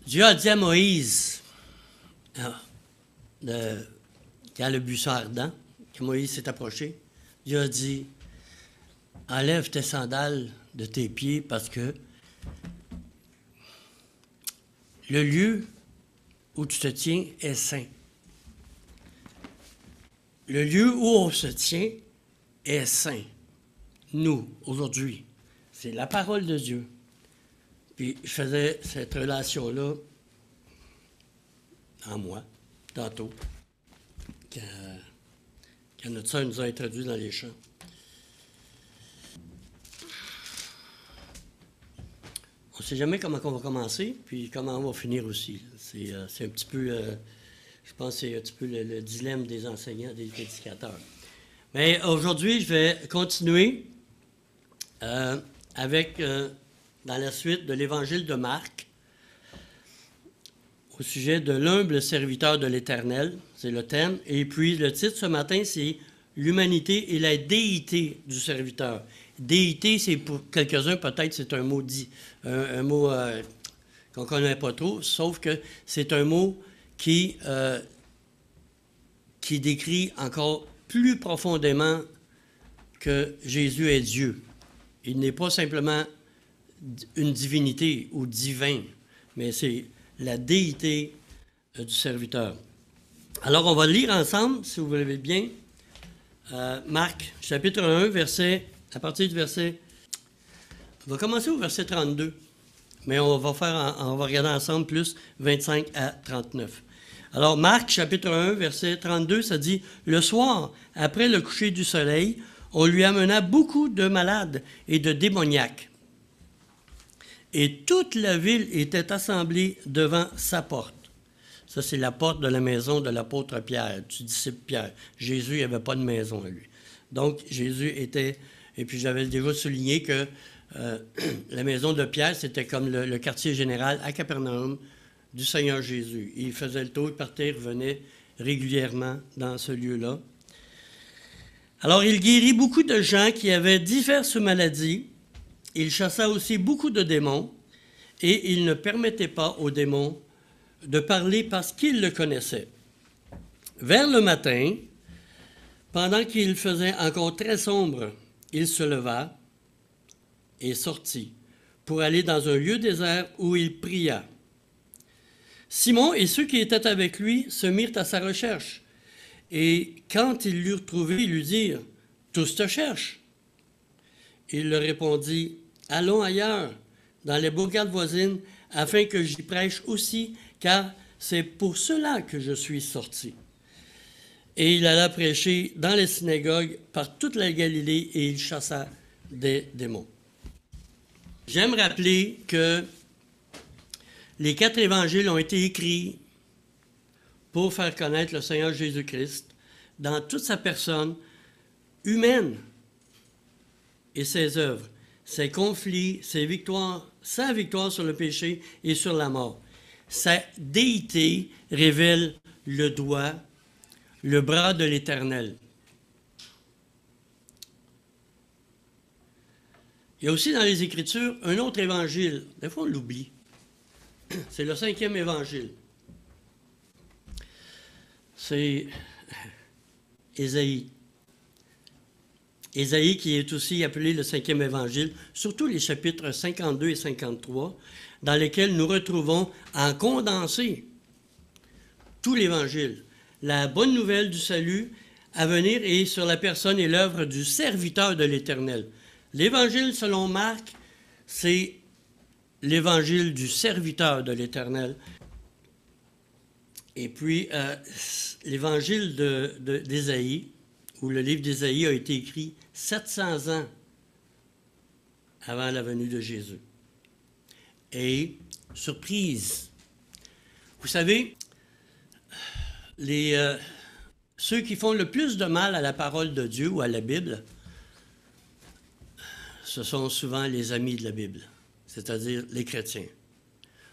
Dieu a dit à Moïse, quand le buisson ardent, que Moïse s'est approché, Dieu a dit, enlève tes sandales de tes pieds parce que le lieu où tu te tiens est saint. Le lieu où on se tient est saint. Nous, aujourd'hui, c'est la parole de Dieu. Puis je faisais cette relation-là en moi, tantôt, quand notre sœur nous a introduits dans les chants. On ne sait jamais comment on va commencer, puis comment on va finir aussi. C'est un petit peu, je pense que c'est un petit peu le dilemme des enseignants, des prédicateurs. Mais aujourd'hui, je vais continuer avec, dans la suite de l'Évangile de Marc, au sujet de l'humble serviteur de l'Éternel, c'est le thème. Et puis le titre ce matin, c'est l'humanité et la déité du serviteur. Déité, c'est pour quelques-uns, peut-être c'est un mot dit, un mot qu'on ne connaît pas trop, sauf que c'est un mot qui décrit encore plus profondément que Jésus est Dieu. Il n'est pas simplement une divinité ou divin, mais c'est la déité du serviteur. Alors, on va lire ensemble, si vous voulez bien, Marc, chapitre 1, à partir du verset... On va commencer au verset 32, mais on va regarder ensemble plus 25 à 39. Alors, Marc, chapitre 1, verset 32, ça dit « Le soir, après le coucher du soleil, on lui amena beaucoup de malades et de démoniaques. Et toute la ville était assemblée devant sa porte. » Ça, c'est la porte de la maison de l'apôtre Pierre, du disciple Pierre. Jésus n'avait pas de maison à lui. Donc, Jésus était... Et puis, j'avais déjà souligné que la maison de Pierre, c'était comme le quartier général à Capernaum du Seigneur Jésus. Il faisait le tour, il partait, il revenait régulièrement dans ce lieu-là. Alors, il guérit beaucoup de gens qui avaient diverses maladies. Il chassa aussi beaucoup de démons et il ne permettait pas aux démons de parler parce qu'il le connaissait. Vers le matin, pendant qu'il faisait encore très sombre, il se leva et sortit pour aller dans un lieu désert où il pria. Simon et ceux qui étaient avec lui se mirent à sa recherche. Et quand ils l'eurent trouvé, ils lui dirent « Tous te cherchent. » Il leur répondit « Allons ailleurs, dans les bourgades voisines, afin que j'y prêche aussi, car c'est pour cela que je suis sorti. » Et il alla prêcher dans les synagogues par toute la Galilée et il chassa des démons. J'aime rappeler que les 4 évangiles ont été écrits pour faire connaître le Seigneur Jésus-Christ dans toute sa personne humaine et ses œuvres, ses conflits, ses victoires, sa victoire sur le péché et sur la mort. Sa déité révèle le doigt, le bras de l'Éternel. Il y a aussi dans les Écritures un autre évangile. Des fois, on l'oublie. C'est le 5e évangile. C'est Ésaïe. Ésaïe qui est aussi appelé le 5e évangile, surtout les chapitres 52 et 53, dans lesquels nous retrouvons en condensé tout l'évangile. La bonne nouvelle du salut à venir est sur la personne et l'œuvre du serviteur de l'Éternel. L'évangile selon Marc, c'est l'évangile du serviteur de l'Éternel. Et puis, l'évangile d'Ésaïe, où le livre d'Ésaïe a été écrit 700 ans avant la venue de Jésus. Et, surprise, vous savez, ceux qui font le plus de mal à la parole de Dieu ou à la Bible, ce sont souvent les amis de la Bible, c'est-à-dire les chrétiens.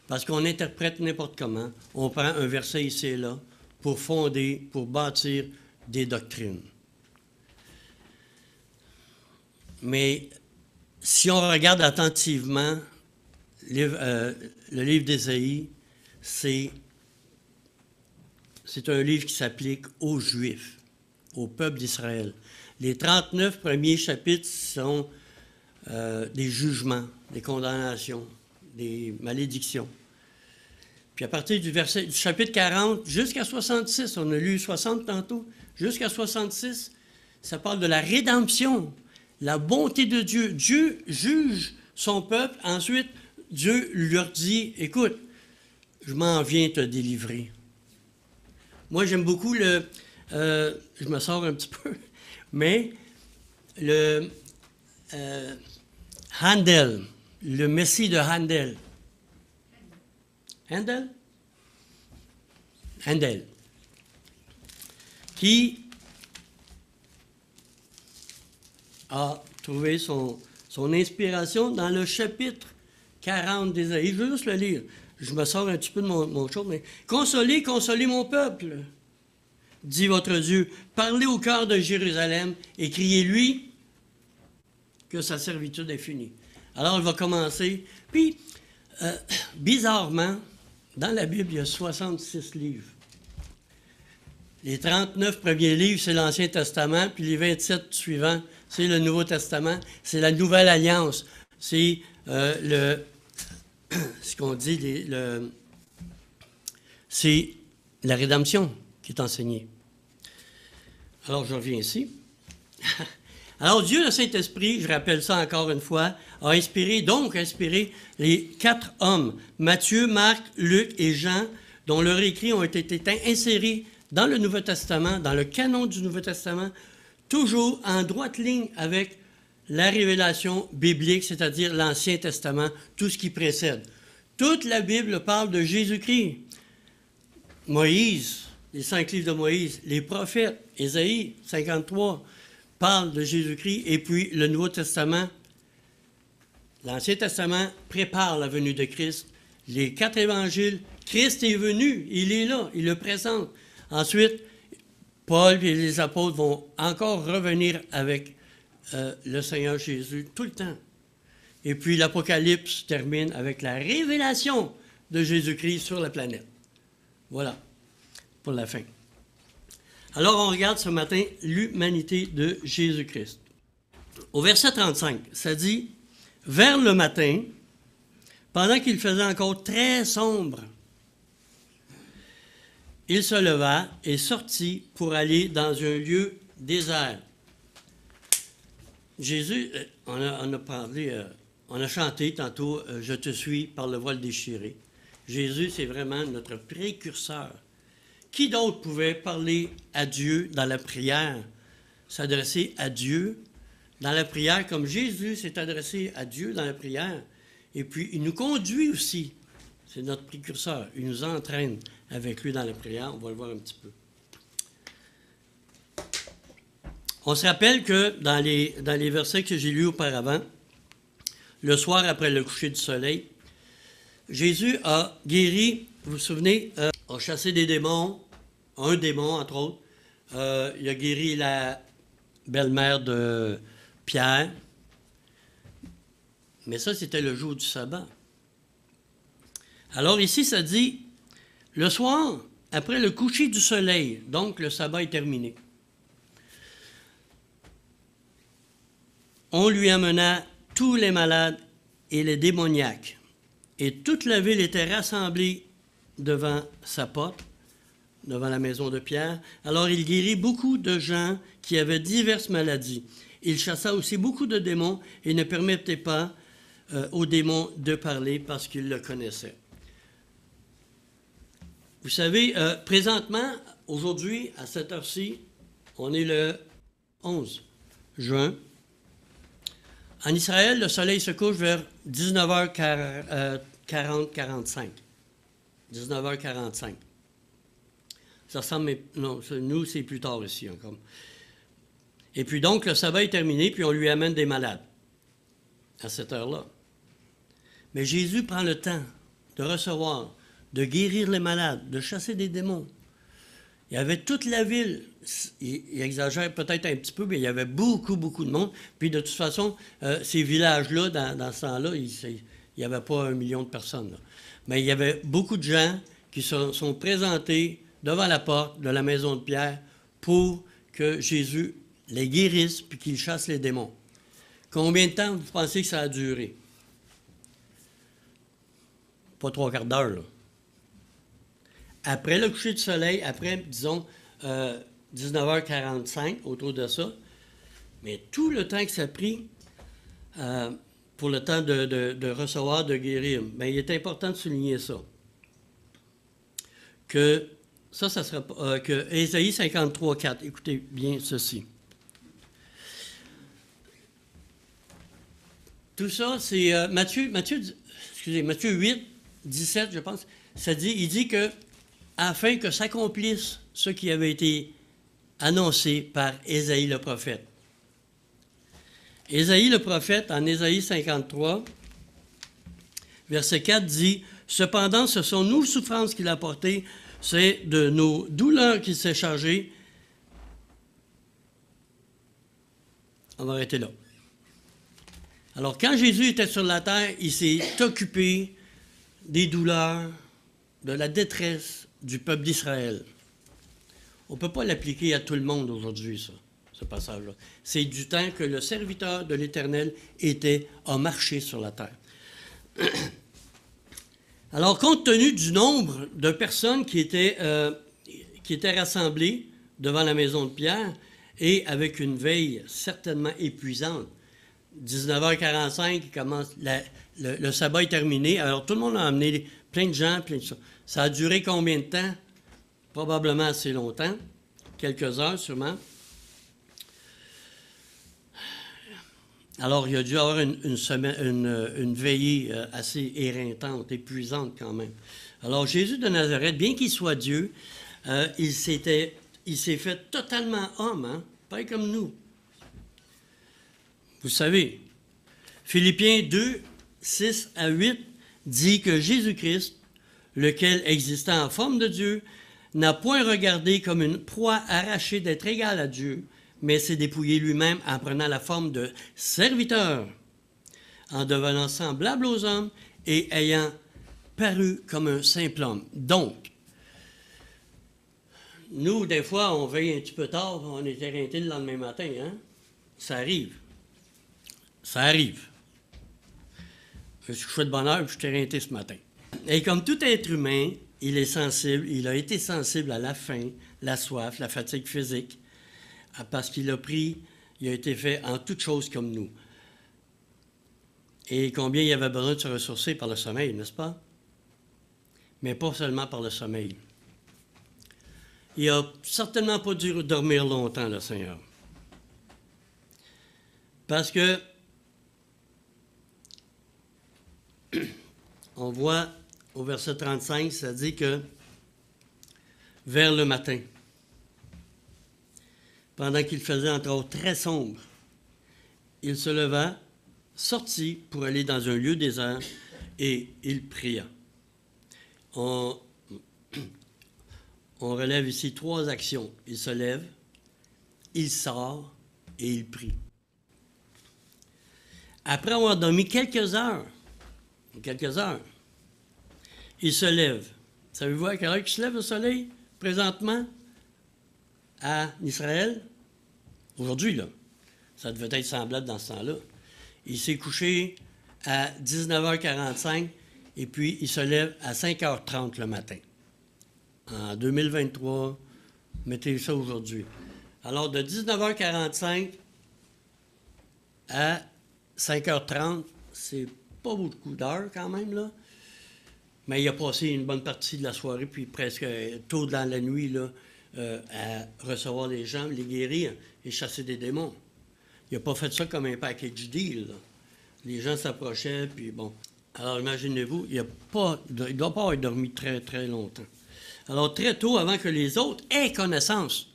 Parce qu'on interprète n'importe comment, on prend un verset ici et là pour fonder, pour bâtir des doctrines. Mais si on regarde attentivement le livre d'Ésaïe, c'est un livre qui s'applique aux Juifs, au peuple d'Israël. Les 39 premiers chapitres sont des jugements, des condamnations, des malédictions. Puis à partir du chapitre 40 jusqu'à 66, on a lu 60 tantôt, jusqu'à 66, ça parle de la rédemption, la bonté de Dieu. Dieu juge son peuple. Ensuite, Dieu leur dit, écoute, je m'en viens te délivrer. Moi, j'aime beaucoup je me sors un petit peu, mais Handel, le Messie de Handel. Handel. Qui a trouvé son inspiration dans le chapitre 40 d'Ésaïe. Je veux juste le lire. Je me sors un petit peu de mon chose, mais « Consolez, consolez mon peuple, dit votre Dieu. Parlez au cœur de Jérusalem et criez-lui que sa servitude est finie. » Alors, il va commencer. Puis, bizarrement, dans la Bible, il y a 66 livres. Les 39 premiers livres, c'est l'Ancien Testament, puis les 27 suivants, c'est le Nouveau Testament, c'est la Nouvelle Alliance. C'est ce qu'on dit, c'est la rédemption qui est enseignée. Alors, je reviens ici. Alors, Dieu, le Saint-Esprit, je rappelle ça encore une fois, a inspiré les 4 hommes, Matthieu, Marc, Luc et Jean, dont leurs écrits ont été insérés dans le Nouveau Testament, dans le canon du Nouveau Testament, toujours en droite ligne avec la révélation biblique, c'est-à-dire l'Ancien Testament, tout ce qui précède. Toute la Bible parle de Jésus-Christ. Moïse, les 5 livres de Moïse, les prophètes, Ésaïe 53, parlent de Jésus-Christ, et puis le Nouveau Testament, l'Ancien Testament prépare la venue de Christ. Les 4 évangiles, Christ est venu, il est là, il le présente. Ensuite, Paul et les apôtres vont encore revenir avec le Seigneur Jésus tout le temps. Et puis l'Apocalypse termine avec la révélation de Jésus-Christ sur la planète. Voilà, pour la fin. Alors on regarde ce matin l'humanité de Jésus-Christ. Au verset 35, ça dit « Vers le matin, pendant qu'il faisait encore très sombre, il se leva et sortit pour aller dans un lieu désert. » Jésus, on a parlé, on a chanté tantôt « Je te suis par le voile déchiré ». Jésus, c'est vraiment notre précurseur. Qui d'autre pouvait parler à Dieu dans la prière, s'adresser à Dieu dans la prière, comme Jésus s'est adressé à Dieu dans la prière, et puis il nous conduit aussi. C'est notre précurseur. Il nous entraîne avec lui dans la prière. On va le voir un petit peu. On se rappelle que dans les versets que j'ai lus auparavant, le soir après le coucher du soleil, Jésus a guéri, vous vous souvenez, a chassé des démons, un démon entre autres. Il a guéri la belle-mère de Pierre. Mais ça, c'était le jour du sabbat. Alors ici, ça dit, le soir, après le coucher du soleil, donc le sabbat est terminé, on lui amena tous les malades et les démoniaques, et toute la ville était rassemblée devant sa porte, devant la maison de Pierre. Alors il guérit beaucoup de gens qui avaient diverses maladies. Il chassa aussi beaucoup de démons et ne permettait pas aux démons de parler parce qu'ils le connaissaient. Vous savez, présentement, aujourd'hui, à cette heure-ci, on est le 11 juin. En Israël, le soleil se couche vers 19h45. 19h45. Ça ressemble, non, nous, c'est plus tard ici encore. Et puis donc, le sabbat est terminé, puis on lui amène des malades à cette heure-là. Mais Jésus prend le temps de recevoir, de guérir les malades, de chasser des démons. Il y avait toute la ville, il exagère peut-être un petit peu, mais il y avait beaucoup, beaucoup de monde. Puis de toute façon, ces villages-là, dans ce temps-là, il n'y avait pas 1 million de personnes, là. Mais il y avait beaucoup de gens qui sont présentés devant la porte de la maison de Pierre pour que Jésus les guérisse puis qu'il chasse les démons. Combien de temps vous pensez que ça a duré? Pas 3/4 d'heure, là. Après le coucher du soleil, après, disons, 19h45, autour de ça, mais tout le temps que ça a pris pour le temps de recevoir, de guérir, bien, il est important de souligner ça. Que ça sera que Ésaïe 53:4, écoutez bien ceci. Tout ça, c'est Matthieu 8, 17, je pense, il dit que afin que s'accomplisse ce qui avait été annoncé par Ésaïe le prophète. Ésaïe le prophète, en Ésaïe 53, verset 4, dit « Cependant, ce sont nos souffrances qu'il a portées, c'est de nos douleurs qu'il s'est chargé. » On va arrêter là. Alors, quand Jésus était sur la terre, il s'est occupé des douleurs, de la détresse du peuple d'Israël. On ne peut pas l'appliquer à tout le monde aujourd'hui, ce passage-là. C'est du temps que le serviteur de l'Éternel a marché sur la terre. Alors, compte tenu du nombre de personnes qui étaient rassemblées devant la maison de Pierre et avec une veille certainement épuisante, 19h45, le sabbat est terminé. Alors, tout le monde a amené plein de gens. Ça a duré combien de temps? Probablement assez longtemps. Quelques heures, sûrement. Alors, il a dû avoir une veillée assez éreintante, épuisante quand même. Alors, Jésus de Nazareth, bien qu'il soit Dieu, il s'est fait totalement homme, hein? Pas comme nous. Vous savez, Philippiens 2, 6 à 8 dit que Jésus-Christ, lequel existait en forme de Dieu, n'a point regardé comme une proie arrachée d'être égal à Dieu, mais s'est dépouillé lui-même en prenant la forme de serviteur, en devenant semblable aux hommes et ayant paru comme un simple homme. Donc, nous, des fois, on veille un petit peu tard, on est éreinté le lendemain matin, hein? Ça arrive. Ça arrive. Je suis couché de bonne heure et je suis éreinté ce matin. Et comme tout être humain, il a été sensible à la faim, la soif, la fatigue physique, parce qu'il a été fait en toutes choses comme nous. Et combien il avait besoin de se ressourcer par le sommeil, n'est-ce pas? Mais pas seulement par le sommeil. Il n'a certainement pas dû dormir longtemps, le Seigneur. Parce que on voit au verset 35, ça dit que vers le matin, pendant qu'il faisait entre autres très sombre, il se leva, sortit pour aller dans un lieu désert et il pria. On relève ici 3 actions. Il se lève, il sort et il prie. Après avoir dormi quelques heures, il se lève. Savez-vous à quelle heure il se lève le soleil présentement à Israël? Aujourd'hui, là. Ça devait être semblable dans ce temps-là. Il s'est couché à 19h45 et puis il se lève à 5h30 le matin. En 2023, mettez ça aujourd'hui. Alors, de 19h45 à 5h30, c'est pas beaucoup d'heures quand même, là. Mais il a passé une bonne partie de la soirée, puis presque tôt dans la nuit, là, à recevoir les gens, les guérir et chasser des démons. Il n'a pas fait ça comme un package deal, là. Les gens s'approchaient, puis bon. Alors, imaginez-vous, il ne doit pas avoir dormi très, très longtemps. Alors, très tôt, avant que les autres aient connaissance,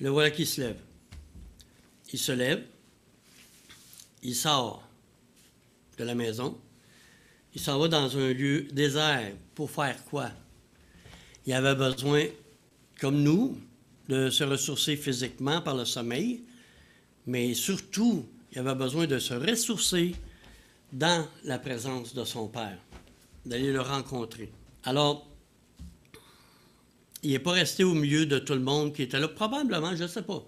le voilà qui se lève. Il se lève, il sort de la maison, il s'en va dans un lieu désert pour faire quoi? Il avait besoin, comme nous, de se ressourcer physiquement par le sommeil, mais surtout, il avait besoin de se ressourcer dans la présence de son Père, d'aller le rencontrer. Alors, il n'est pas resté au milieu de tout le monde qui était là. Probablement, je ne sais pas.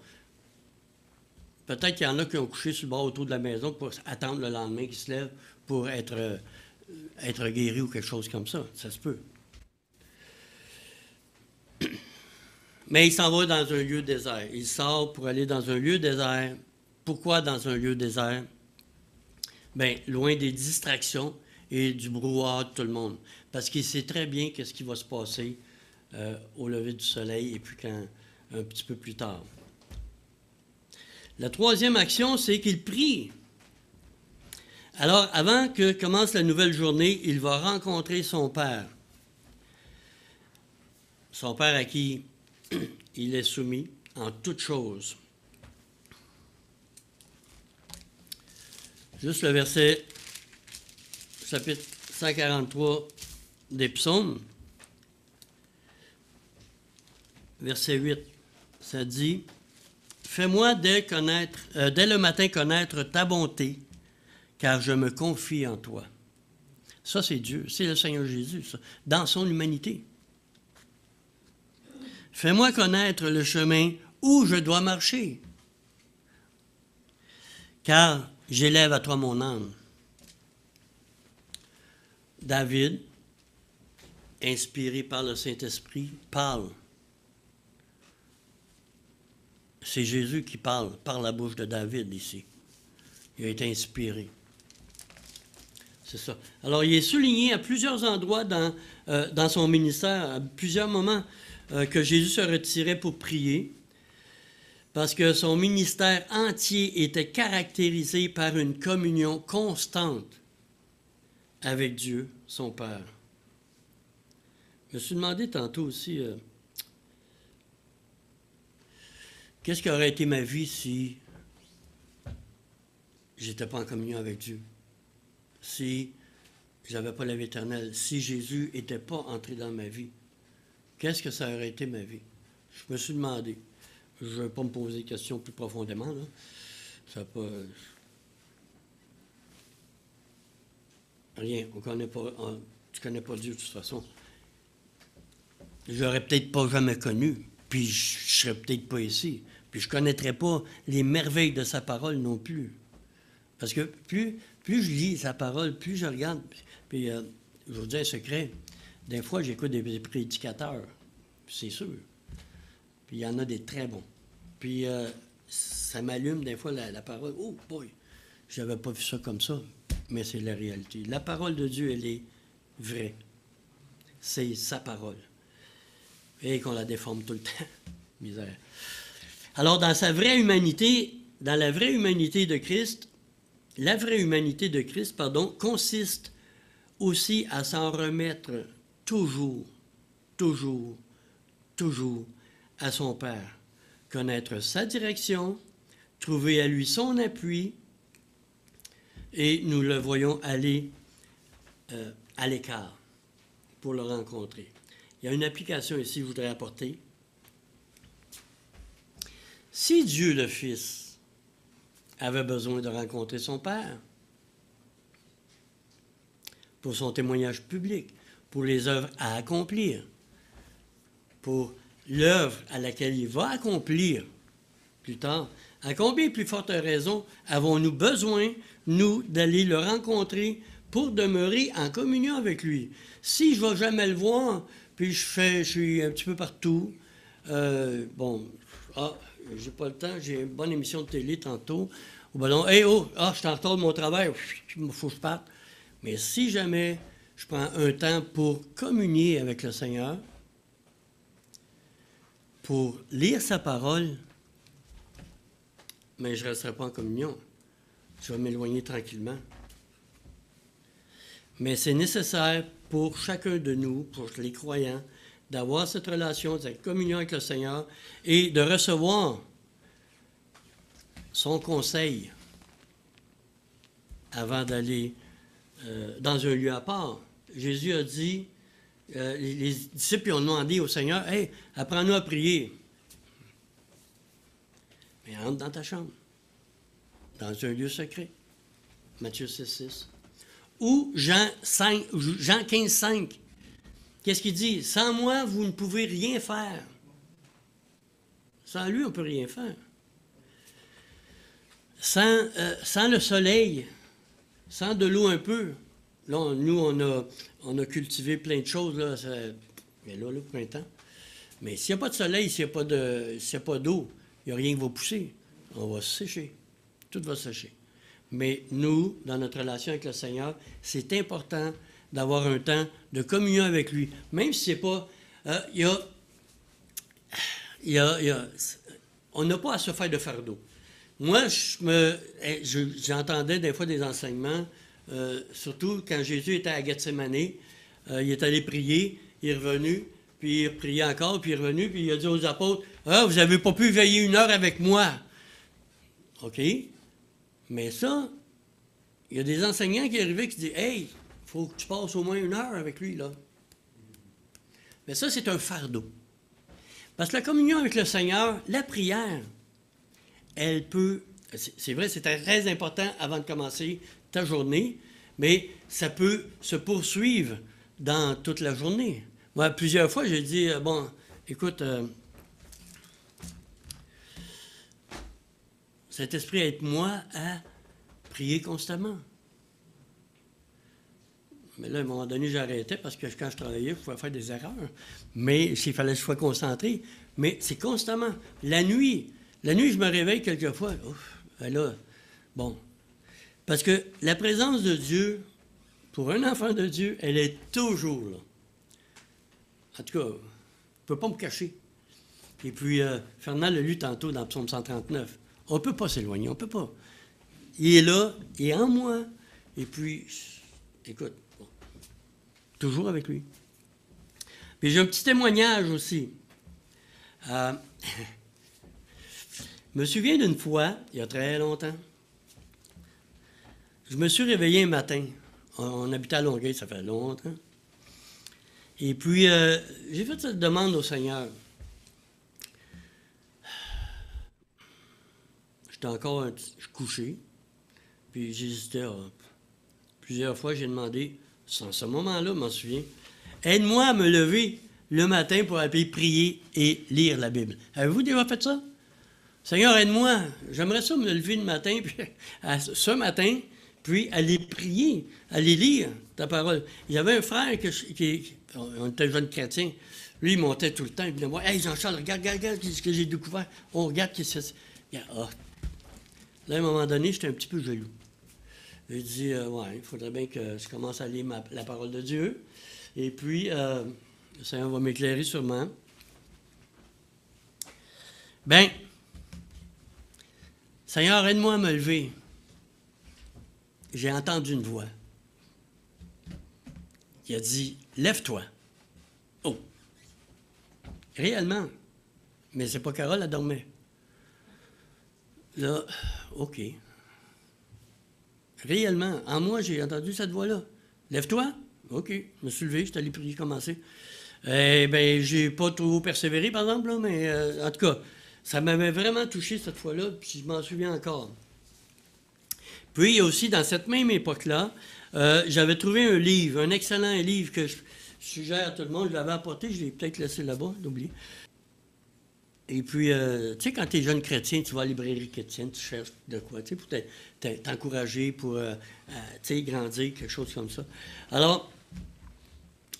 Peut-être qu'il y en a qui ont couché sur le bord autour de la maison pour attendre le lendemain qu'ils se lèvent pour être guéris ou quelque chose comme ça. Ça se peut. Mais il s'en va dans un lieu désert. Il sort pour aller dans un lieu désert. Pourquoi dans un lieu désert? Bien, loin des distractions et du brouhaha de tout le monde. Parce qu'il sait très bien qu'est-ce qui va se passer au lever du soleil et puis un petit peu plus tard. La troisième action, c'est qu'il prie. Alors, avant que commence la nouvelle journée, il va rencontrer son Père. Son Père à qui il est soumis en toutes choses. Juste le verset, chapitre 143 des Psaumes, verset 8, ça dit « Fais-moi dès le matin connaître ta bonté, car je me confie en toi. » Ça, c'est Dieu, c'est le Seigneur Jésus, ça, dans son humanité. « Fais-moi connaître le chemin où je dois marcher, car j'élève à toi mon âme. » David, inspiré par le Saint-Esprit, parle. C'est Jésus qui parle par la bouche de David ici. Il a été inspiré. C'est ça. Alors, il est souligné à plusieurs endroits dans son ministère, à plusieurs moments, que Jésus se retirait pour prier, parce que son ministère entier était caractérisé par une communion constante avec Dieu, son Père. Je me suis demandé tantôt aussi, qu'est-ce qui aurait été ma vie si je n'étais pas en communion avec Dieu? Si je n'avais pas la vie éternelle? Si Jésus n'était pas entré dans ma vie? Qu'est-ce que ça aurait été ma vie? Je me suis demandé. Je ne vais pas me poser des questions plus profondément, là. Ça pas... Rien. Tu ne connais pas Dieu de toute façon. Je l'aurais peut-être pas jamais connu, puis je ne serais peut-être pas ici. Puis je ne connaîtrais pas les merveilles de sa parole non plus. Parce que plus je lis sa parole, plus je regarde. Puis je vous dis un secret, des fois j'écoute des prédicateurs, c'est sûr. Puis il y en a des très bons. Puis ça m'allume des fois la parole. Oh boy, je n'avais pas vu ça comme ça, mais c'est la réalité. La parole de Dieu, elle est vraie. C'est sa parole. Et qu'on la déforme tout le temps. Misère. Alors, dans la vraie humanité de Christ, la vraie humanité de Christ, consiste aussi à s'en remettre toujours à son Père. Connaître sa direction, trouver à lui son appui, et nous le voyons aller à l'écart pour le rencontrer. Il y a une application ici que je voudrais apporter. Si Dieu le Fils avait besoin de rencontrer son Père pour son témoignage public, pour les œuvres à accomplir, pour l'œuvre à laquelle il va accomplir plus tard, à combien plus forte raison avons-nous besoin, nous, d'aller le rencontrer pour demeurer en communion avec lui? Si je ne vais jamais le voir, puis je suis un petit peu partout, j'ai pas le temps, j'ai une bonne émission de télé tantôt, au ballon, je suis en retard de mon travail, il faut que je parte. Mais si jamais je prends un temps pour communier avec le Seigneur, pour lire sa parole, mais je ne resterai pas en communion. Je vais m'éloigner tranquillement. Mais c'est nécessaire pour chacun de nous, pour les croyants, d'avoir cette relation, cette communion avec le Seigneur et de recevoir son conseil avant d'aller dans un lieu à part. Jésus a dit, les disciples ont demandé au Seigneur, « Hey, apprends-nous à prier. » Mais entre dans ta chambre, dans un lieu secret. Matthieu 6,6. Ou Jean 15,5. qu'est-ce qu'il dit? Sans moi, vous ne pouvez rien faire. Sans lui, on ne peut rien faire. Sans le soleil, sans de l'eau un peu. Là, nous, on a cultivé plein de choses, là, mais là, le printemps. Mais s'il n'y a pas de soleil, s'il n'y a pas d'eau, il n'y a rien qui va pousser. On va se sécher. Tout va sécher. Mais nous, dans notre relation avec le Seigneur, c'est important d'avoir un temps de communion avec lui. Même si c'est pas... on n'a pas à se faire de fardeau. Moi, j'entendais des fois des enseignements, surtout quand Jésus était à Gethsémane, il est allé prier, il est revenu, puis il a prié encore, puis il est revenu, puis il a dit aux apôtres, « Ah, vous n'avez pas pu veiller 1 heure avec moi. » OK? Mais ça, il y a des enseignants qui arrivaient qui disent, « Hey, il faut que tu passes au moins 1 heure avec lui, là. » Mais ça, c'est un fardeau. Parce que la communion avec le Seigneur, la prière, elle peut, c'est vrai, c'est très important avant de commencer ta journée, mais ça peut se poursuivre dans toute la journée. Moi, plusieurs fois, j'ai dit, bon, écoute, cet esprit aide-moi à prier constamment. Mais là, à un moment donné, j'arrêtais parce que quand je travaillais, je pouvais faire des erreurs. Mais s'il fallait que je sois concentré, mais c'est constamment. La nuit, je me réveille quelquefois. Ouf, là, bon. Parce que la présence de Dieu, pour un enfant de Dieu, elle est toujours là. En tout cas, je ne peux pas me cacher. Et puis, Fernand l'a lu tantôt dans Psaume 139. On ne peut pas s'éloigner, on ne peut pas. Il est là, il est en moi. Et puis, écoute, bon, toujours avec lui. Puis j'ai un petit témoignage aussi. Je me souviens d'une fois, il y a très longtemps, je me suis réveillé un matin. On habitait à Longueuil, ça fait longtemps. Et puis, j'ai fait cette demande au Seigneur. J'étais encore couché, puis j'hésitais. Plusieurs fois, j'ai demandé, sans ce moment-là, je m'en souviens, aide-moi à me lever le matin pour aller prier et lire la Bible. Avez-vous déjà fait ça? Seigneur, aide-moi. J'aimerais ça me lever le matin, puis ce matin, puis aller prier, aller lire ta parole. Il y avait un frère on était jeune chrétien. Lui, il montait tout le temps. Il venait voir, « Hey, Jean-Charles, regarde ce que j'ai découvert. On regarde ce que c'est. » Là, à un moment donné, j'étais un petit peu jaloux. J'ai dit, ouais, il faudrait bien que je commence à lire la parole de Dieu. Et puis, le Seigneur va m'éclairer sûrement. Bien, Seigneur, aide-moi à me lever. J'ai entendu une voix. Il a dit, lève-toi. Oh! Réellement. Mais c'est pas Carole, elle dormait. Là, OK. Réellement, en moi, j'ai entendu cette voix-là. Lève-toi. OK. Je me suis levé, je suis allé prier, commencer. Eh bien, j'ai pas trop persévéré, par exemple, là, mais en tout cas, ça m'avait vraiment touché cette fois-là, puis je m'en souviens encore. Puis aussi, dans cette même époque-là, j'avais trouvé un livre, un excellent livre que je suggère à tout le monde. Je l'avais apporté, je l'ai peut-être laissé là-bas, j'ai oublié. Et puis, tu sais, quand tu es jeune chrétien, tu vas à la librairie chrétienne, tu cherches de quoi, tu sais, pour t'encourager, pour, tu sais, grandir, quelque chose comme ça. Alors,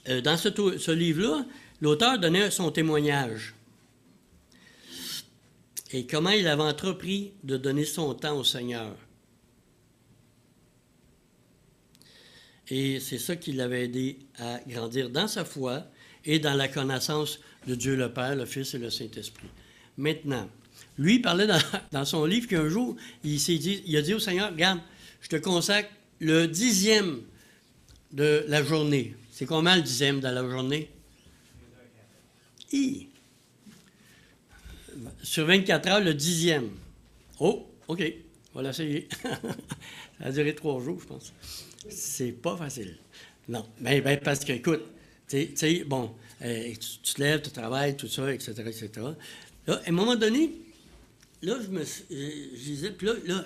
dans ce livre-là, l'auteur donnait son témoignage. Et comment il avait entrepris de donner son temps au Seigneur. Et c'est ça qui l'avait aidé à grandir dans sa foi et dans la connaissance de Dieu le Père, le Fils et le Saint-Esprit. Maintenant, lui, il parlait dans son livre qu'un jour, il a dit au Seigneur, regarde, je te consacre le 10e de la journée. C'est combien le 10e de la journée? Sur 24 heures, le 10e. Oh, OK, on va l'essayer. Ça a duré 3 jours, je pense. C'est pas facile. Non, mais ben, parce que, écoute, tu sais, bon, tu te lèves, tu travailles, tout ça, etc., etc. Là, à un moment donné, là, je disais, puis là,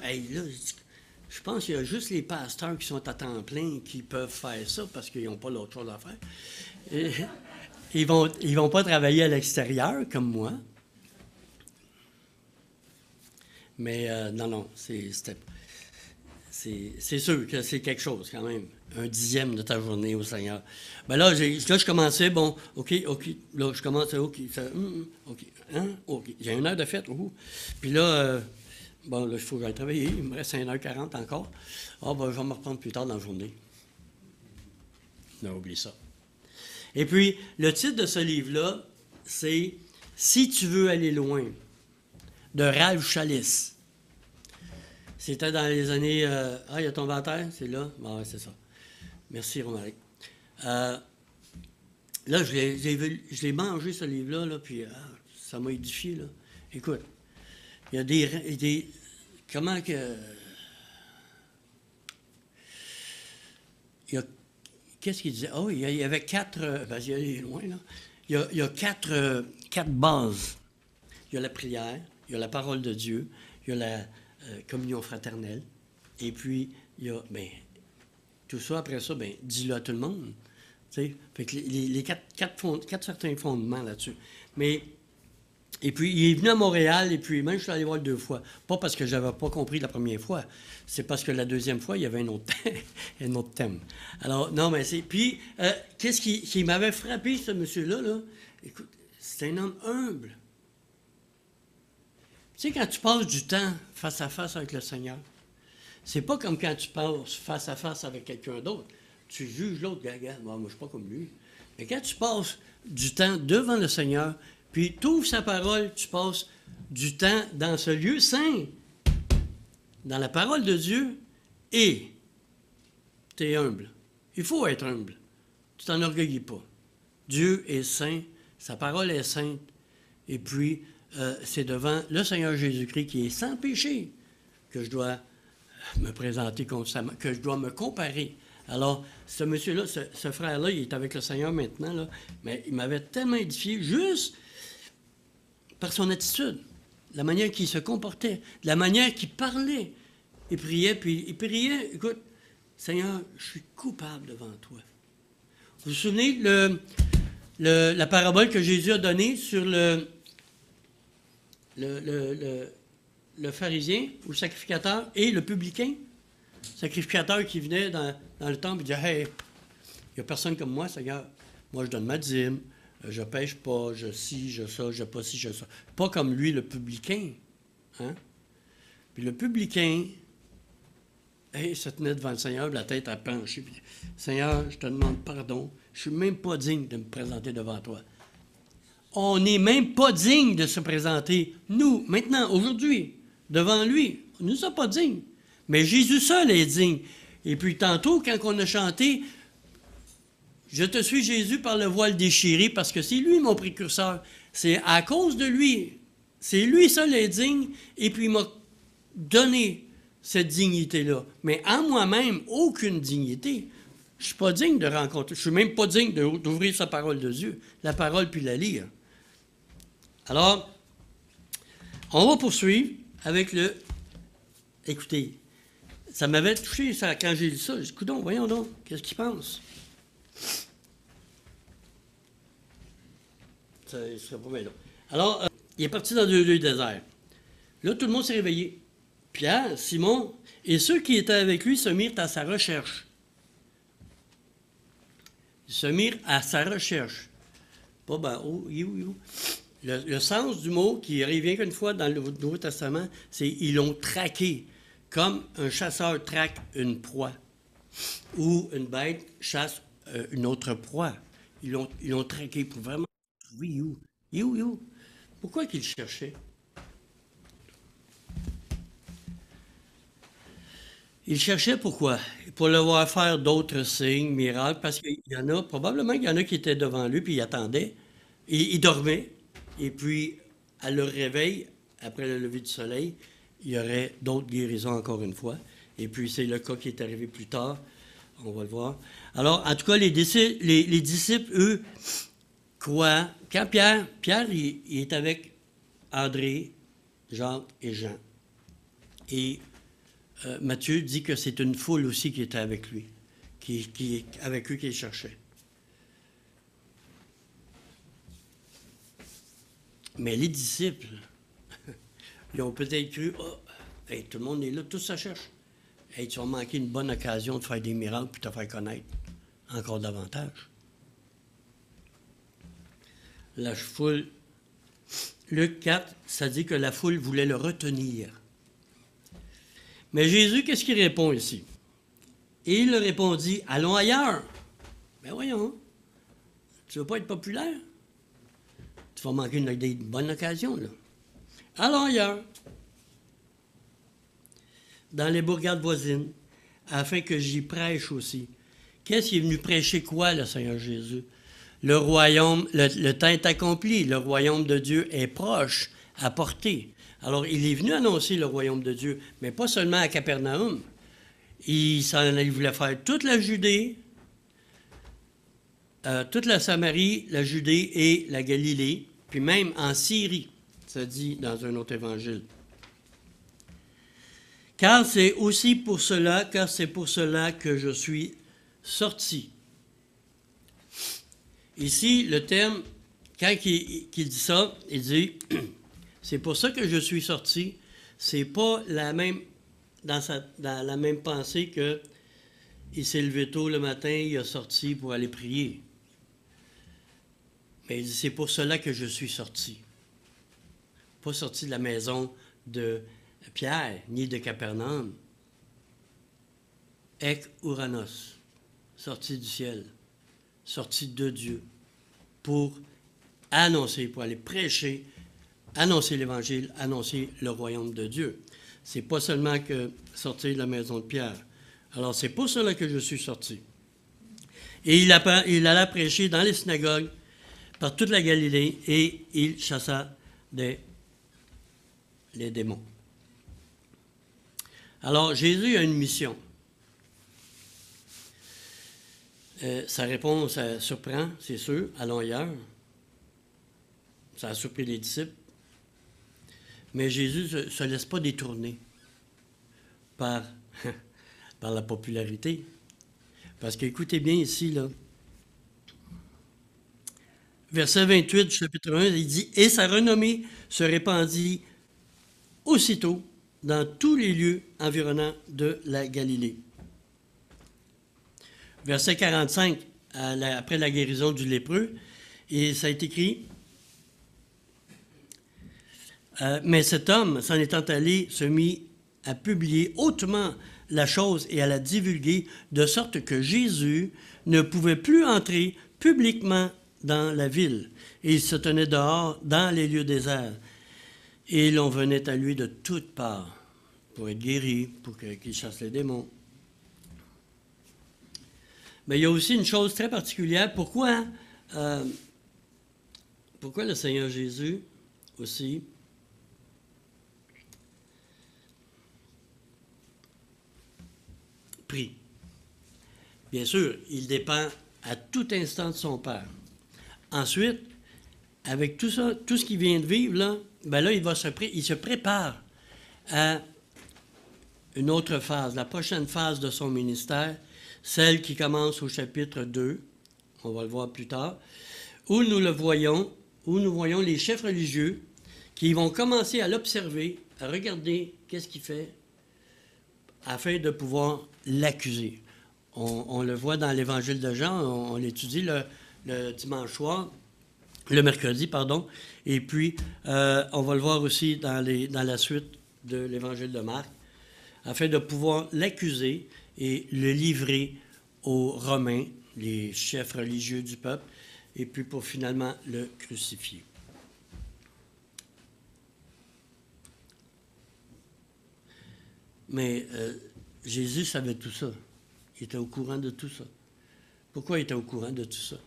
Je pense qu'il y a juste les pasteurs qui sont à temps plein qui peuvent faire ça parce qu'ils n'ont pas l'autre chose à faire. Et, ils vont pas travailler à l'extérieur comme moi. Mais non, c'est sûr que c'est quelque chose quand même. Un dixième de ta journée au Seigneur. Ben là, je commençais, bon, OK, là, je commençais, OK, OK, hein, OK. J'ai 1 heure de fête, Puis là, bon, là, il faut que j'aille travailler, il me reste 1h40 encore. Ah, ben, je vais me reprendre plus tard dans la journée. Non, oublie ça. Et puis, le titre de ce livre-là, c'est « Si tu veux aller loin », de Ralph Challis. C'était dans les années... il y a tombé à terre, c'est là? Bon, c'est ça. Merci, Romaric. Là, je l'ai mangé, ce livre-là, là, puis ça m'a édifié, là. Écoute, il y a des comment que... Qu'est-ce qu'il disait? Oh, il y avait 4... vas-y, allez loin, là. Il y a 4 bases. Il y a la prière, il y a la parole de Dieu, il y a la communion fraternelle, et puis il y a, tout ça, après ça, dis-le à tout le monde. Fait que les 4 certains fondements là-dessus. Et puis, il est venu à Montréal, et puis même je suis allé voir 2 fois. Pas parce que je n'avais pas compris la première fois, c'est parce que la deuxième fois, il y avait un autre thème. Alors, non, mais c'est... Puis, qu'est-ce qui m'avait frappé, ce monsieur-là, là? Écoute, c'est un homme humble. Tu sais, quand tu passes du temps face à face avec le Seigneur, c'est pas comme quand tu passes face à face avec quelqu'un d'autre. Tu juges l'autre, gaga, moi, je ne suis pas comme lui. Mais quand tu passes du temps devant le Seigneur, puis tu ouvres sa parole, tu passes du temps dans ce lieu saint, dans la parole de Dieu, et tu es humble. Il faut être humble. Tu t'enorgueillis pas. Dieu est saint, sa parole est sainte, et puis c'est devant le Seigneur Jésus-Christ qui est sans péché que je dois me présenter constamment, que je dois me comparer. Alors, ce monsieur-là, ce frère-là, il est avec le Seigneur maintenant, là, mais il m'avait tellement édifié juste par son attitude, la manière qu'il se comportait, la manière qu'il parlait. Il priait, écoute, Seigneur, je suis coupable devant toi. Vous vous souvenez la parabole que Jésus a donnée sur le pharisien ou le sacrificateur et le publicain? Le sacrificateur qui venait dans le temple et disait « Hey, il n'y a personne comme moi, Seigneur. Moi, je donne ma dîme, je ne pêche pas, je ci, je ça, je pas ci, je ça. » Pas comme lui, le publicain. Hein? Puis le publicain, se tenait devant le Seigneur, la tête à pencher. Puis, Seigneur, je te demande pardon. Je ne suis même pas digne de me présenter devant toi. On n'est même pas digne de se présenter, nous, maintenant, aujourd'hui, devant lui. Nous ne sommes pas dignes. Mais Jésus seul est digne. Et puis tantôt, quand on a chanté « Je te suis Jésus par le voile déchiré », parce que c'est lui mon précurseur. C'est à cause de lui. C'est lui seul est digne. Et puis il m'a donné cette dignité-là. Mais en moi-même, aucune dignité. Je ne suis pas digne de rencontrer. Je ne suis même pas digne d'ouvrir sa parole de Dieu. La parole puis la lire. Alors, on va poursuivre avec le... Écoutez, ça m'avait touché ça, quand j'ai lu ça. J'ai dit, coudonc, voyons donc, qu'est-ce qu'il pense? Ça ne serait pas bien long. Alors, il est parti dans le désert. Là, tout le monde s'est réveillé. Pierre, Simon et ceux qui étaient avec lui se mirent à sa recherche. Ils se mirent à sa recherche. Pas ben, oh, you. Le sens du mot qui revient qu'une fois dans le Nouveau Testament, c'est « ils l'ont traqué », comme un chasseur traque une proie ou une bête chasse une autre proie. Ils l'ont traqué pour vraiment trouver you. Pourquoi qu'ils cherchaient? Ils cherchaient pourquoi? Pour le voir faire d'autres signes, miracles, parce qu'il y en a, probablement qu'il y en a qui étaient devant lui, puis ils attendaient. Ils dormaient. Et puis, à leur réveil, après le lever du soleil, il y aurait d'autres guérisons encore une fois. Et puis, c'est le cas qui est arrivé plus tard. On va le voir. Alors, en tout cas, les disciples, eux, croient. Quand Pierre il est avec André, Jacques et Jean. Et Matthieu dit que c'est une foule aussi qui était avec lui, avec eux qu'il cherchait. Mais les disciples, ils ont peut-être cru, oh, hey, tout le monde est là, tout ça cherche. Hey, tu vas manquer une bonne occasion de faire des miracles puis te faire connaître encore davantage. La foule, Luc 4, ça dit que la foule voulait le retenir. Mais Jésus, qu'est-ce qu'il répond ici? Et il leur répondit, allons ailleurs. Ben voyons, tu ne veux pas être populaire? Tu vas manquer une bonne occasion, là. Allons ailleurs, dans les bourgades voisines, afin que j'y prêche aussi. Qu'est-ce qu'il est venu prêcher quoi, le Seigneur Jésus? Le royaume, le temps est accompli, le royaume de Dieu est proche, à portée. Alors, il est venu annoncer le royaume de Dieu, mais pas seulement à Capernaum. Il voulait faire toute la Judée, toute la Samarie, la Judée et la Galilée, puis même en Syrie, ça dit dans un autre évangile. Car c'est pour cela que je suis sorti. Ici, le terme, quand il dit ça, il dit, c'est pour ça que je suis sorti. C'est pas la même, dans la même pensée que il s'est levé tôt le matin, il a sorti pour aller prier. Mais il dit, c'est pour cela que je suis sorti. Pas sorti de la maison de Pierre, ni de Capernaum. Ek Ouranos, sorti du ciel, sorti de Dieu, pour annoncer, pour aller prêcher, annoncer l'Évangile, annoncer le royaume de Dieu. C'est pas seulement que sortir de la maison de Pierre. Alors, c'est pour cela que je suis sorti. Et il alla prêcher dans les synagogues, par toute la Galilée, et il chassa les démons. Alors, Jésus a une mission. Sa réponse surprend, c'est sûr, allons ailleurs. Ça a surpris les disciples. Mais Jésus ne se laisse pas détourner par la popularité. Parce qu'écoutez bien ici, là. Verset 28 du chapitre 1, il dit « Et sa renommée se répandit aussitôt dans tous les lieux environnants de la Galilée. » Verset 45, après la guérison du lépreux, et ça est écrit « Mais cet homme, s'en étant allé, se mit à publier hautement la chose et à la divulguer, de sorte que Jésus ne pouvait plus entrer publiquement dans la ville. Et il se tenait dehors, dans les lieux déserts. Et l'on venait à lui de toutes parts pour être guéri, pour qu'il chasse les démons. Mais il y a aussi une chose très particulière. Pourquoi le Seigneur Jésus aussi prie? Bien sûr, il dépend à tout instant de son Père. Ensuite, avec tout ça, tout ce qu'il vient de vivre, là, ben là, il se prépare à une autre phase, la prochaine phase de son ministère, celle qui commence au chapitre 2, on va le voir plus tard, où nous voyons les chefs religieux qui vont commencer à l'observer, à regarder qu'est-ce qu'il fait, afin de pouvoir l'accuser. On le voit dans l'Évangile de Jean, on l'étudie le dimanche soir, le mercredi, pardon, et puis on va le voir aussi dans la suite de l'Évangile de Marc, afin de pouvoir l'accuser et le livrer aux Romains, les chefs religieux du peuple, et puis pour finalement le crucifier. Mais Jésus savait tout ça. Il était au courant de tout ça. Pourquoi il était au courant de tout ça?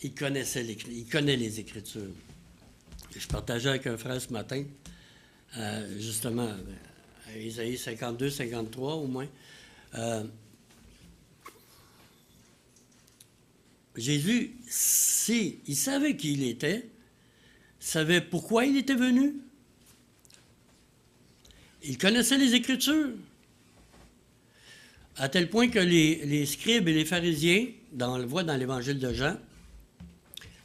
Il connaît les Écritures. Je partageais avec un frère ce matin, justement, à Isaïe 52, 53 au moins. Jésus, il savait qui il était, savait pourquoi il était venu, Il connaissait les Écritures. À tel point que les scribes et les pharisiens, on le voit dans l'Évangile de Jean,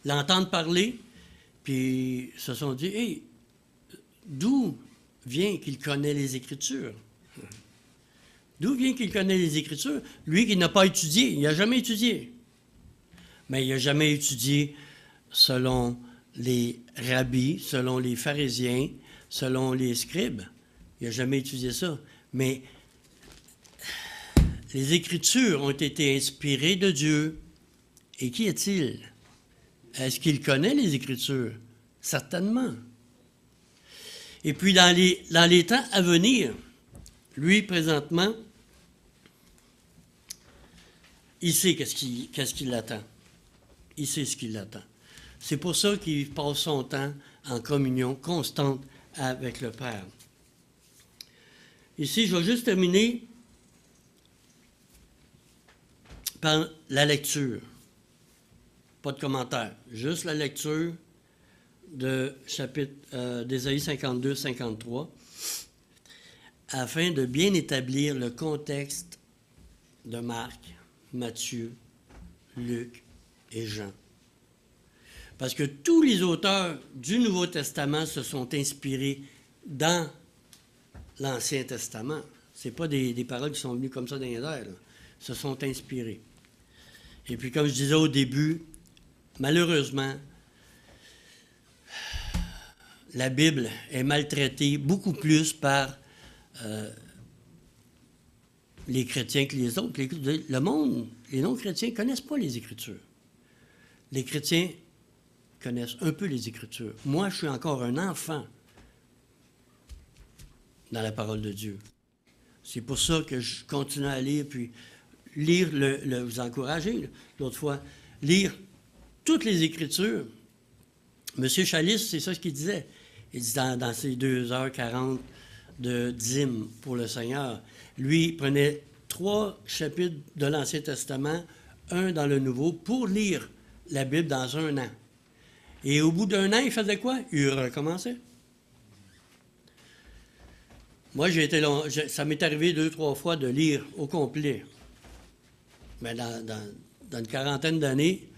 l'entendent parler, puis se sont dit, « Hey, d'où vient qu'il connaît les Écritures? » D'où vient qu'il connaît les Écritures? Lui qui n'a pas étudié, il n'a jamais étudié. Mais il n'a jamais étudié selon les rabbis, selon les pharisiens, selon les scribes. Il n'a jamais étudié ça. Mais les Écritures ont été inspirées de Dieu. Et qui est-il? Est-ce qu'il connaît les Écritures? Certainement. Et puis, dans les temps à venir, lui, présentement, il sait qu'est-ce qui l'attend. Il sait ce qui l'attend. C'est pour ça qu'il passe son temps en communion constante avec le Père. Ici, je vais juste terminer par la lecture. Pas de commentaire, juste la lecture de chapitre d'Ésaïe 52-53, afin de bien établir le contexte de Marc, Matthieu, Luc et Jean. Parce que tous les auteurs du Nouveau Testament se sont inspirés dans l'Ancien Testament. Ce n'est pas des paroles qui sont venues comme ça dans les airs, là. Se sont inspirés. Et puis, comme je disais au début, malheureusement, la Bible est maltraitée beaucoup plus par les chrétiens que les autres. Le monde, les non-chrétiens ne connaissent pas les Écritures. Les chrétiens connaissent un peu les Écritures. Moi, je suis encore un enfant dans la parole de Dieu. C'est pour ça que je continue à lire, puis lire, vous encourager, l'autre fois, lire toutes les Écritures. M. Chalice, c'est ça ce qu'il disait. Il dit dans ses 2h40 de dîme pour le Seigneur, lui, il prenait 3 chapitres de l'Ancien Testament, un dans le Nouveau, pour lire la Bible dans un an. Et au bout d'un an, il faisait quoi? Il recommençait. Moi, ça m'est arrivé 2-3 fois de lire au complet. Mais dans une quarantaine d'années,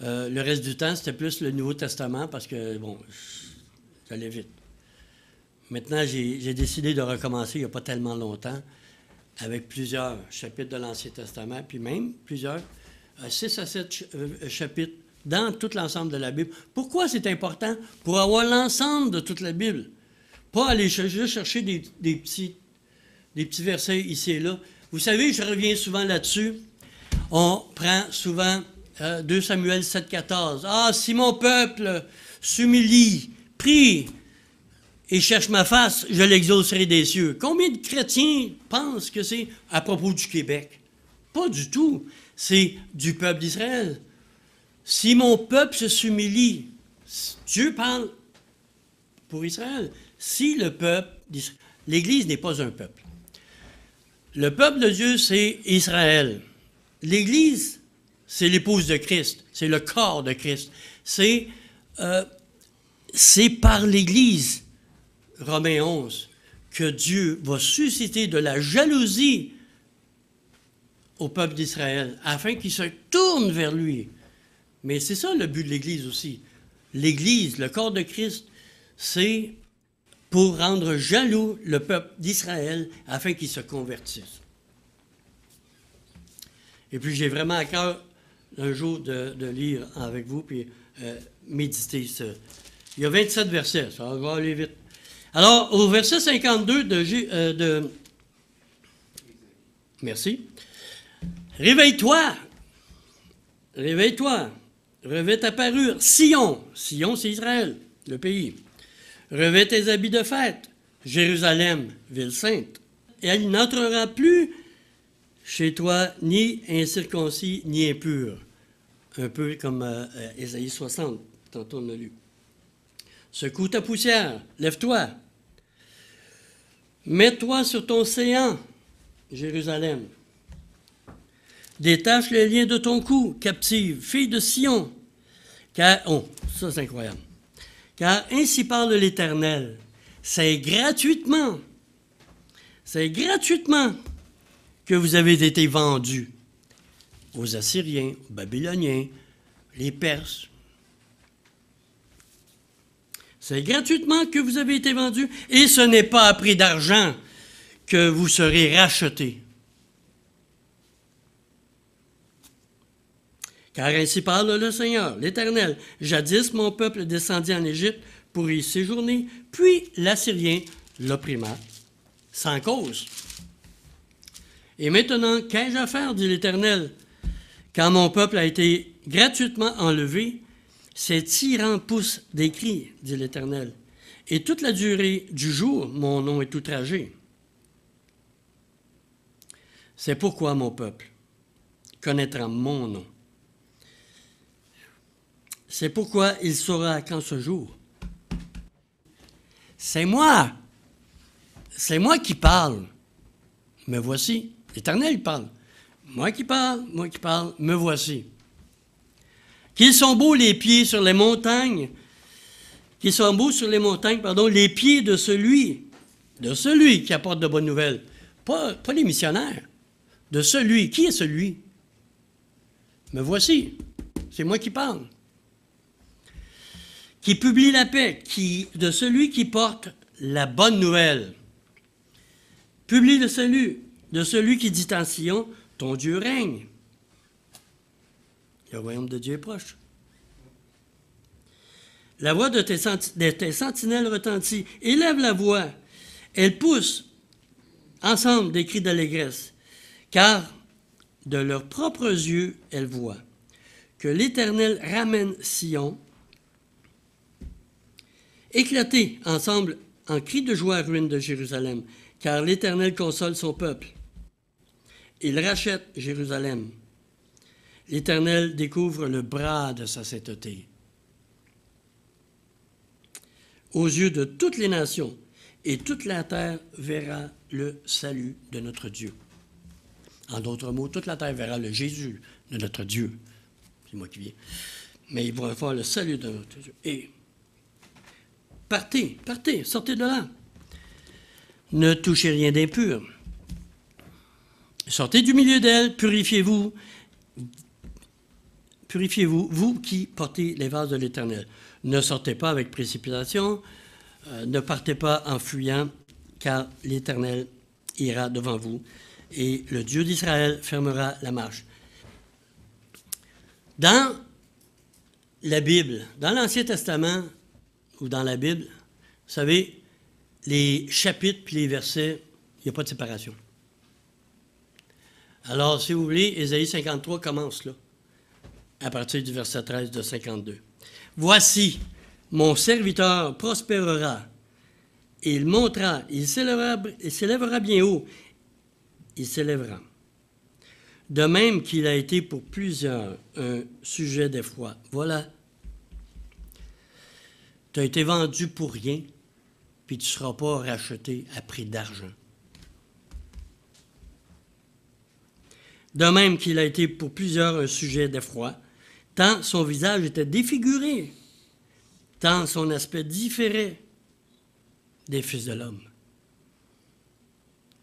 le reste du temps, c'était plus le Nouveau Testament parce que, bon, j'allais vite. Maintenant, j'ai décidé de recommencer il n'y a pas tellement longtemps avec plusieurs chapitres de l'Ancien Testament, puis même plusieurs, 6 à 7 chapitres dans tout l'ensemble de la Bible. Pourquoi c'est important? Pour avoir l'ensemble de toute la Bible. Pas aller juste chercher des petits versets ici et là. Vous savez, je reviens souvent là-dessus. On prend souvent 2 Samuel 7,14. « Ah, si mon peuple s'humilie, prie et cherche ma face, je l'exaucerai des cieux. » Combien de chrétiens pensent que c'est à propos du Québec? Pas du tout. C'est du peuple d'Israël. Si mon peuple s'humilie, Dieu parle pour Israël. Si le peuple d'Israël... L'Église n'est pas un peuple. Le peuple de Dieu, c'est Israël. L'Église, c'est l'épouse de Christ. C'est le corps de Christ. C'est par l'Église, Romains 11, que Dieu va susciter de la jalousie au peuple d'Israël, afin qu'il se tourne vers lui. Mais c'est ça le but de l'Église aussi. L'Église, le corps de Christ, c'est pour rendre jaloux le peuple d'Israël afin qu'il se convertisse. Et puis j'ai vraiment à cœur un jour de lire avec vous, puis méditer ça. Il y a 27 versets, ça va aller vite. Alors, au verset 52 Merci. Réveille-toi, revêt ta parure, Sion, c'est Israël, le pays. Revêt tes habits de fête, Jérusalem, ville sainte. Et elle n'entrera plus chez toi ni incirconcis ni impur. Un peu comme Ésaïe 60, tantôt on l'a lu. Secoue ta poussière, lève-toi. Mets-toi sur ton séant, Jérusalem. Détache les liens de ton cou, captive, fille de Sion. Car, ça c'est incroyable. Car ainsi parle l'Éternel, c'est gratuitement C'est gratuitement que vous avez été vendus aux Assyriens, aux Babyloniens, les Perses. C'est gratuitement que vous avez été vendus, et ce n'est pas à prix d'argent que vous serez rachetés. Car ainsi parle le Seigneur, l'Éternel. Jadis, mon peuple descendit en Égypte pour y séjourner, puis l'Assyrien l'opprimant, sans cause. Et maintenant, qu'ai-je à faire, dit l'Éternel, quand mon peuple a été gratuitement enlevé? Ces tyrans poussent des cris, dit l'Éternel, et toute la durée du jour, mon nom est outragé. C'est pourquoi mon peuple connaîtra mon nom. C'est pourquoi il saura qu'en ce jour, c'est moi qui parle. Me voici. L'Éternel parle. Moi qui parle, me voici. Qu'ils sont beaux les pieds sur les montagnes, les pieds de celui qui apporte de bonnes nouvelles. Pas les missionnaires, de celui. Qui est celui? Me voici. C'est moi qui parle. Qui publie la paix, de celui qui porte la bonne nouvelle. Publie le salut, de celui qui dit en Sion, ton Dieu règne. Le royaume de Dieu est proche. La voix de tes sentinelles retentit. Élève la voix. Elles poussent ensemble des cris d'allégresse, car de leurs propres yeux, elles voient que l'Éternel ramène Sion, éclatez ensemble en cris de joie à ruine de Jérusalem, car l'Éternel console son peuple. Il rachète Jérusalem. L'Éternel découvre le bras de sa sainteté aux yeux de toutes les nations, et toute la terre verra le salut de notre Dieu. En d'autres mots, toute la terre verra le Jésus de notre Dieu. C'est moi qui viens. Mais ils vont voir le salut de notre Dieu. Et partez, sortez de là. Ne touchez rien d'impur. Sortez du milieu d'elle, purifiez-vous, vous qui portez les vases de l'Éternel. Ne sortez pas avec précipitation, ne partez pas en fuyant, car l'Éternel ira devant vous, et le Dieu d'Israël fermera la marche. Dans la Bible, dans l'Ancien Testament, ou dans la Bible, vous savez, les chapitres puis les versets, il n'y a pas de séparation. Alors, si vous voulez, Ésaïe 53 commence là, à partir du verset 13 de 52. « Voici, mon serviteur prospérera, et il montera, il s'élèvera bien haut, il s'élèvera. De même qu'il a été pour plusieurs un sujet d'effroi. » Voilà. Tu as été vendu pour rien, puis tu ne seras pas racheté à prix d'argent. De même qu'il a été pour plusieurs un sujet d'effroi, tant son visage était défiguré, tant son aspect différait des fils de l'homme.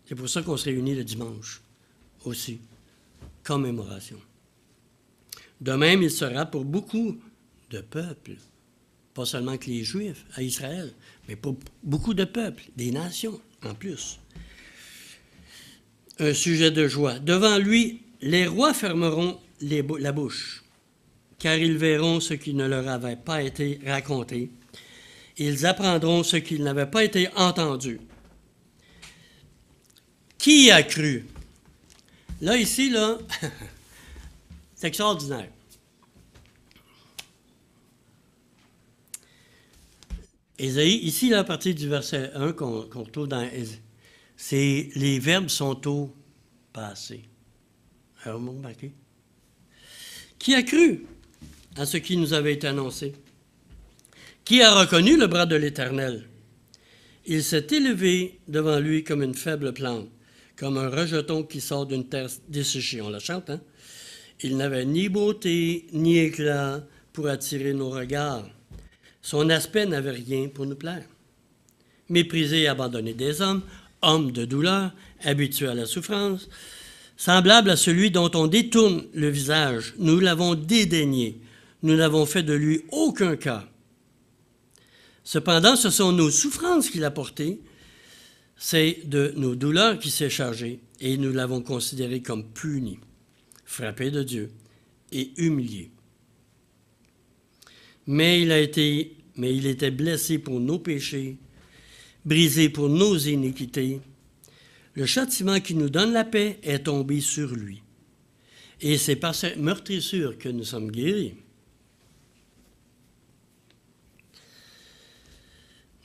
C'est pour ça qu'on se réunit le dimanche aussi, commémoration. De même, il sera pour beaucoup de peuples, pas seulement que les Juifs à Israël, mais pour beaucoup de peuples, des nations en plus. Un sujet de joie. Devant lui, les rois fermeront la bouche, car ils verront ce qui ne leur avait pas été raconté. Ils apprendront ce qui n'avait pas été entendu. Qui a cru? Là, ici, là, c'est extraordinaire. Ésaïe, ici, là, à partir du verset 1 qu'on retrouve dans Ésaïe, c'est les verbes sont au passé. Alors, vous remarquez? Qui a cru à ce qui nous avait été annoncé? Qui a reconnu le bras de l'Éternel? Il s'est élevé devant lui comme une faible plante, comme un rejeton qui sort d'une terre desséchée. On la chante, hein? Il n'avait ni beauté, ni éclat pour attirer nos regards. Son aspect n'avait rien pour nous plaire. Méprisé et abandonné des hommes, homme de douleur, habitué à la souffrance, semblable à celui dont on détourne le visage. Nous l'avons dédaigné. Nous n'avons fait de lui aucun cas. Cependant, ce sont nos souffrances qu'il a portées. C'est de nos douleurs qu'il s'est chargé, et nous l'avons considéré comme puni, frappé de Dieu et humilié. Mais il était blessé pour nos péchés, brisé pour nos iniquités. Le châtiment qui nous donne la paix est tombé sur lui. Et c'est par cette meurtrissure que nous sommes guéris.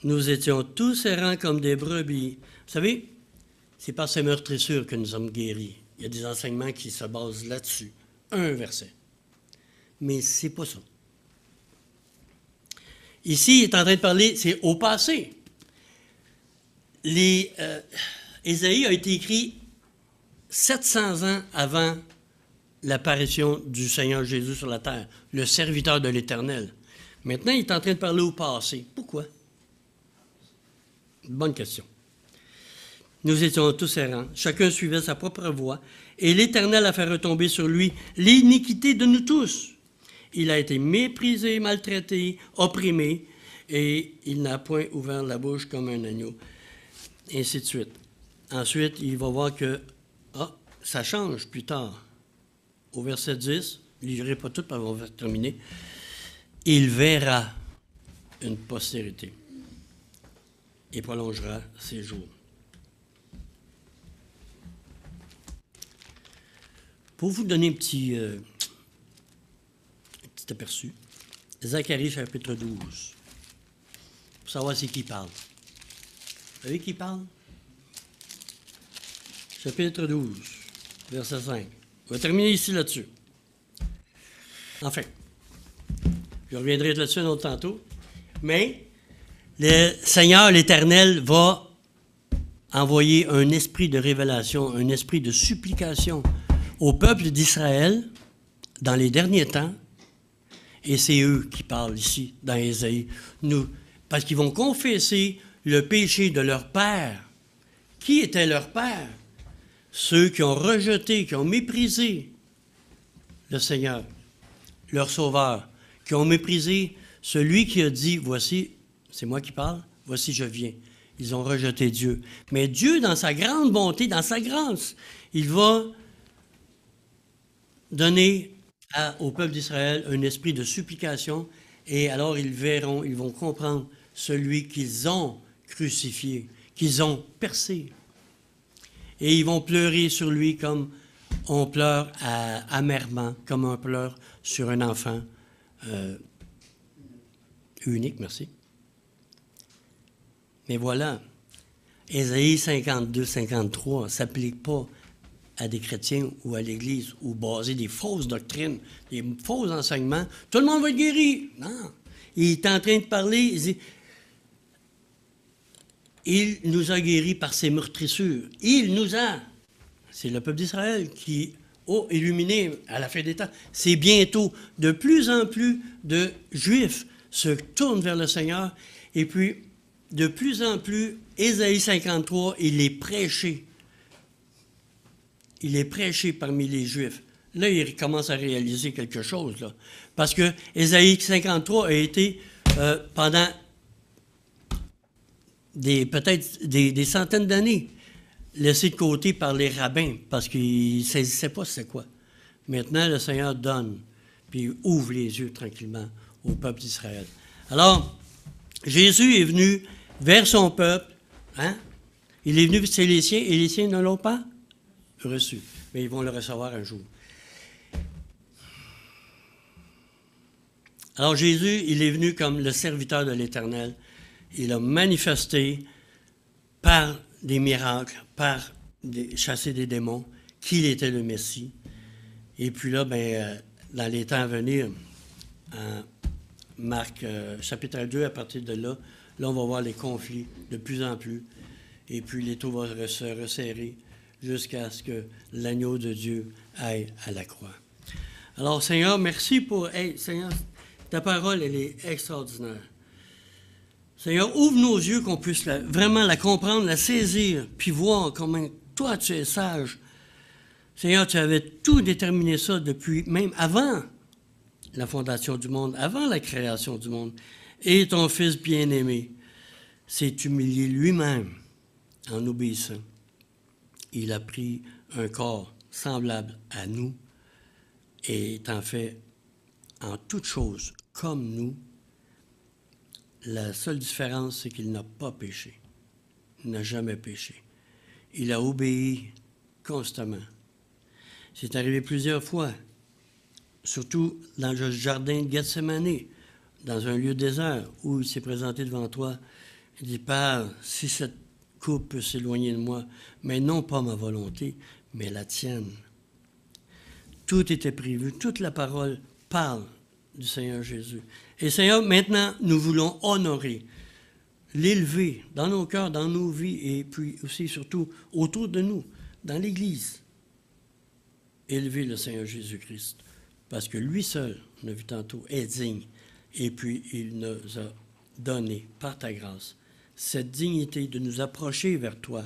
Nous étions tous errants comme des brebis. Vous savez, c'est par ces meurtrissures que nous sommes guéris. Il y a des enseignements qui se basent là-dessus. Un verset. Mais c'est pas ça. Ici, il est en train de parler, c'est au passé. Ésaïe a été écrit 700 ans avant l'apparition du Seigneur Jésus sur la terre, le serviteur de l'Éternel. Maintenant, il est en train de parler au passé. Pourquoi? Bonne question. Nous étions tous errants, chacun suivait sa propre voie, et l'Éternel a fait retomber sur lui l'iniquité de nous tous. Il a été méprisé, maltraité, opprimé, et il n'a point ouvert la bouche comme un agneau. Et ainsi de suite. Ensuite, il va voir que ça change plus tard. Au verset 10, je ne lirai pas tout, on va terminer. Il verra une postérité et prolongera ses jours. Pour vous donner un petit aperçu, Zacharie chapitre 12, pour savoir c'est qui parle. Vous savez qui parle? Chapitre 12, verset 5. On va terminer ici là-dessus. Enfin, je reviendrai là-dessus un autre tantôt. Mais le Seigneur, l'Éternel, va envoyer un esprit de révélation, un esprit de supplication au peuple d'Israël dans les derniers temps. Et c'est eux qui parlent ici, dans Ésaïe. Parce qu'ils vont confesser le péché de leur père. Qui était leur père? Ceux qui ont rejeté, qui ont méprisé le Seigneur, leur Sauveur, qui ont méprisé celui qui a dit, voici, c'est moi qui parle, voici je viens. Ils ont rejeté Dieu. Mais Dieu, dans sa grande bonté, dans sa grâce, il va donner au peuple d'Israël un esprit de supplication, et alors ils verront, ils vont comprendre celui qu'ils ont crucifié, qu'ils ont percé. Et ils vont pleurer sur lui comme on pleure amèrement, comme on pleure sur un enfant unique, merci. Mais voilà, Ésaïe 52, 53 ne s'applique pas à des chrétiens ou à l'Église ou baser des fausses doctrines, des faux enseignements. Tout le monde va être guéri. Non. Il est en train de parler, il dit, il nous a guéris par ses meurtrissures. Il nous a. C'est le peuple d'Israël qui a illuminé à la fin des temps. C'est bientôt de plus en plus de Juifs se tournent vers le Seigneur. Et puis, de plus en plus, Ésaïe 53, il est prêché. Il est prêché parmi les Juifs. Là, il commence à réaliser quelque chose, là. Parce que Ésaïe 53 a été, pendant peut-être des centaines d'années, laissé de côté par les rabbins, parce qu'ils ne saisissaient pas c'est quoi. Maintenant, le Seigneur donne, puis ouvre les yeux tranquillement au peuple d'Israël. Alors, Jésus est venu vers son peuple, hein? Il est venu chez les siens, et les siens ne l'ont pas reçu. Mais ils vont le recevoir un jour. Alors Jésus, il est venu comme le serviteur de l'Éternel. Il a manifesté par des miracles, par chasser des démons, qu'il était le Messie. Et puis là, dans les temps à venir, en Marc chapitre 2, à partir de là, on va voir les conflits de plus en plus. Et puis l'étau va se resserrer jusqu'à ce que l'agneau de Dieu aille à la croix. Alors, Seigneur, merci pour... Hey, Seigneur, ta parole, elle est extraordinaire. Seigneur, ouvre nos yeux qu'on puisse vraiment la comprendre, la saisir, puis voir comment toi tu es sage. Seigneur, tu avais tout déterminé ça depuis même avant la fondation du monde, avant la création du monde. Et ton Fils bien-aimé s'est humilié lui-même en obéissant. Il a pris un corps semblable à nous et étant fait en toutes choses comme nous. La seule différence, c'est qu'il n'a pas péché. Il n'a jamais péché. Il a obéi constamment. C'est arrivé plusieurs fois, surtout dans le jardin de Gethsémani, dans un lieu désert, où il s'est présenté devant toi. Il dit, Père, si cette coupe peut s'éloigner de moi, mais non pas ma volonté, mais la tienne. Tout était prévu, toute la parole parle du Seigneur Jésus. Et Seigneur, maintenant, nous voulons honorer, l'élever dans nos cœurs, dans nos vies, et puis aussi, surtout, autour de nous, dans l'Église. Élever le Seigneur Jésus-Christ, parce que lui seul, on a vu tantôt, est digne. Et puis, il nous a donné, par ta grâce, cette dignité de nous approcher vers toi.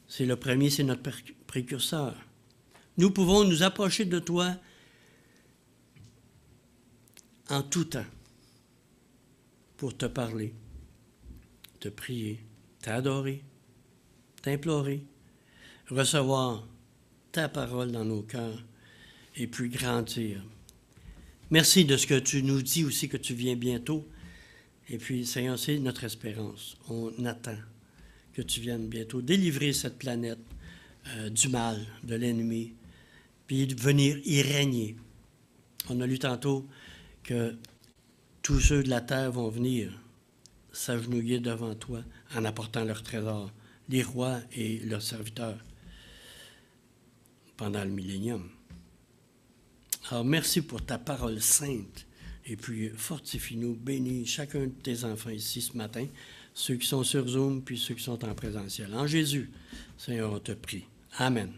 C'est le premier, c'est notre précurseur. Nous pouvons nous approcher de toi en tout temps pour te parler, te prier, t'adorer, t'implorer, recevoir ta parole dans nos cœurs et puis grandir. Merci de ce que tu nous dis aussi, que tu viens bientôt. Et puis, Seigneur, c'est notre espérance. On attend que tu viennes bientôt délivrer cette planète du mal, de l'ennemi, puis venir y régner. On a lu tantôt que tous ceux de la terre vont venir s'agenouiller devant toi en apportant leurs trésors, les rois et leurs serviteurs, pendant le millénium. Alors, merci pour ta parole sainte. Et puis, fortifie-nous, bénis chacun de tes enfants ici ce matin, ceux qui sont sur Zoom, puis ceux qui sont en présentiel. En Jésus, Seigneur, on te prie. Amen.